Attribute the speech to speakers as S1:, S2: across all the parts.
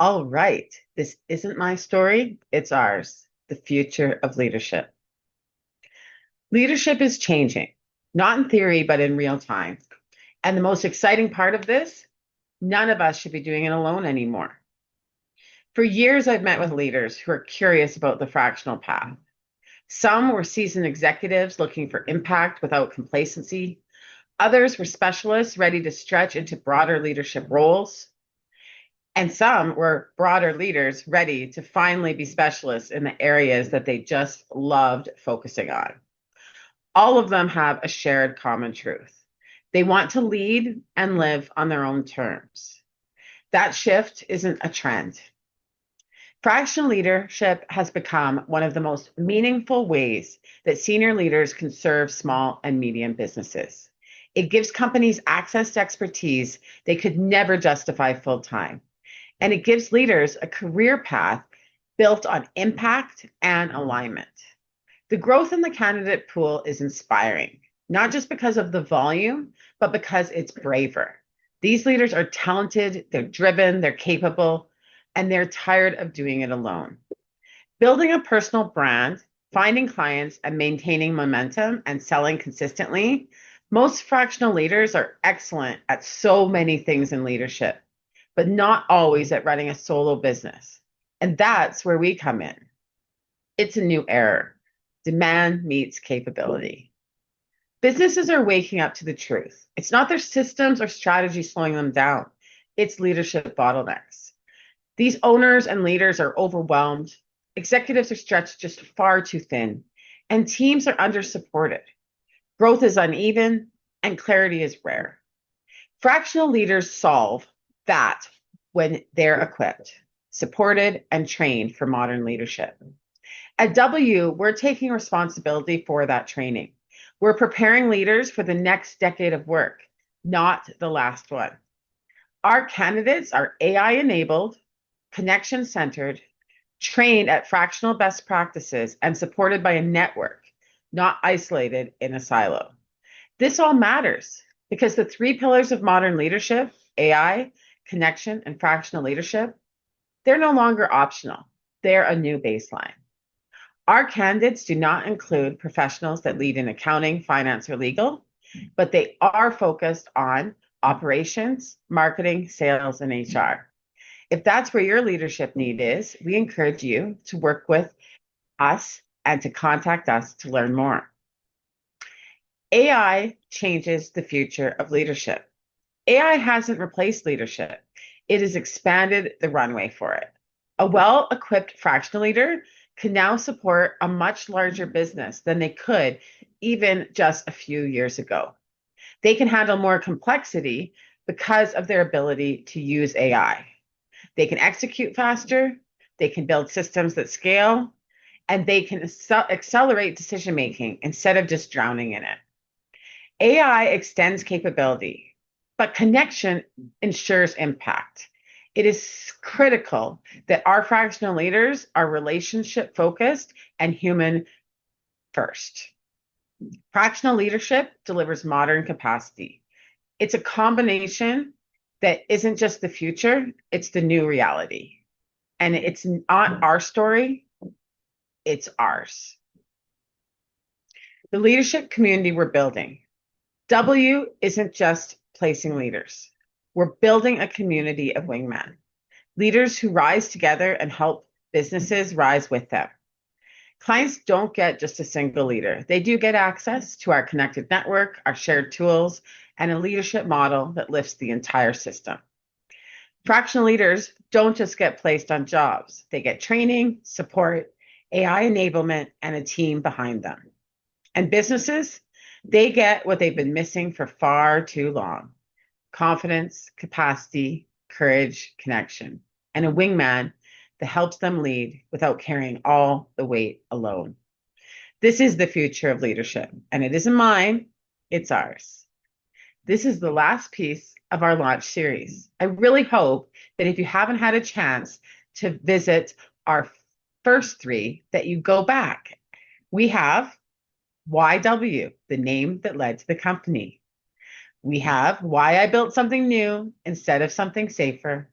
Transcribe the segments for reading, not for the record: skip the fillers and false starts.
S1: All right. This isn't my story, it's ours. The future of leadership. Leadership is changing, not in theory, but in real time. And the most exciting part of this, none of us should be doing it alone anymore. For years, I've met with leaders who are curious about the fractional path. Some were seasoned executives looking for impact without complacency. Others were specialists ready to stretch into broader leadership roles. And some were broader leaders ready to finally be specialists in the areas that they just loved focusing on. All of them have a shared common truth. They want to lead and live on their own terms. That shift isn't a trend. Fractional leadership has become one of the most meaningful ways that senior leaders can serve small and medium businesses. It gives companies access to expertise they could never justify full time. And it gives leaders a career path built on impact and alignment. The growth in the candidate pool is inspiring, not just because of the volume, but because it's braver. These leaders are talented, they're driven, they're capable, and they're tired of doing it alone. Building a personal brand, finding clients, and maintaining momentum and selling consistently, most fractional leaders are excellent at so many things in leadership, but not always at running a solo business. And that's where we come in. It's a new era. Demand meets capability. Businesses are waking up to the truth. It's not their systems or strategy slowing them down, it's leadership bottlenecks. These owners and leaders are overwhelmed, executives are stretched just far too thin, and teams are under supported. Growth is uneven, and clarity is rare. Fractional leaders solve that when they're equipped, supported, and trained for modern leadership. At W, we're taking responsibility for that training. We're preparing leaders for the next decade of work, not the last one. Our candidates are AI enabled, connection centered, trained at fractional best practices, and supported by a network, not isolated in a silo. This all matters because the three pillars of modern leadership, AI, connection, and fractional leadership, they're no longer optional. They're a new baseline. Our candidates do not include professionals that lead in accounting, finance, or legal, but they are focused on operations, marketing, sales, and HR. If that's where your leadership need is, we encourage you to work with us and to contact us to learn more. AI changes the future of leadership. AI hasn't replaced leadership, it has expanded the runway for it. A well equipped fractional leader can now support a much larger business than they could even just a few years ago. They can handle more complexity because of their ability to use AI. They can execute faster, they can build systems that scale, and they can accelerate decision making instead of just drowning in it. AI extends capability, but connection ensures impact. It is critical that our fractional leaders are relationship focused and human first. Fractional leadership delivers modern capacity. It's a combination that isn't just the future, it's the new reality. And it's not our story, it's ours. The leadership community we're building. W isn't just placing leaders. We're building a community of wingmen, leaders who rise together and help businesses rise with them. Clients don't get just a single leader. They do get access to our connected network, our shared tools, and a leadership model that lifts the entire system. Fractional leaders don't just get placed on jobs. They get training, support, AI enablement, and a team behind them. And businesses, they get what they've been missing for far too long: confidence, capacity, courage, connection, and a wingman that helps them lead without carrying all the weight alone. This is the future of leadership, and it isn't mine, it's ours. This is the last piece of our launch series. I really hope that if you haven't had a chance to visit our first three, that you go back. We have YW, the name that led to the company. We have Why I Built Something New Instead of Something Safer.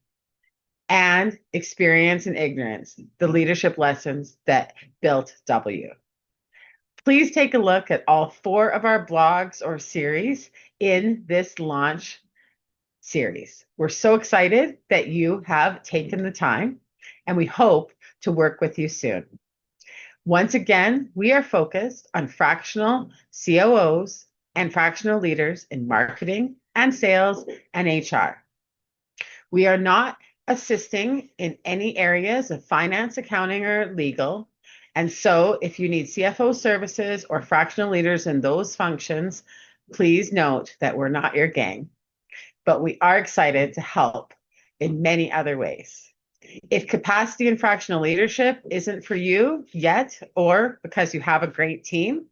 S1: and Experience in Ignorance, the leadership lessons that built W. Please take a look at all 4 of our blogs or series in this launch series. We're so excited that you have taken the time, and we hope to work with you soon. Once again, we are focused on fractional COOs and fractional leaders in marketing and sales and HR. We are not assisting in any areas of finance, accounting, or legal. And so if you need CFO services or fractional leaders in those functions, please note that we're not your gang, but we are excited to help in many other ways. If capacity and fractional leadership isn't for you yet, or because you have a great team,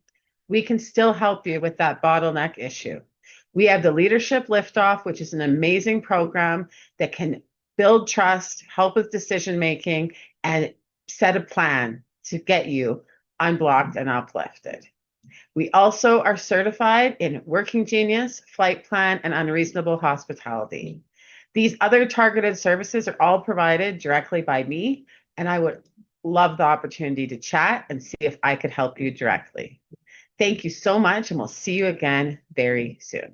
S1: we can still help you with that bottleneck issue. We have the Leadership Liftoff, which is an amazing program that can build trust, help with decision making, and set a plan to get you unblocked and uplifted. We also are certified in Working Genius, Flight Plan, and Unreasonable Hospitality. These other targeted services are all provided directly by me, and I would love the opportunity to chat and see if I could help you directly. Thank you so much, and we'll see you again very soon.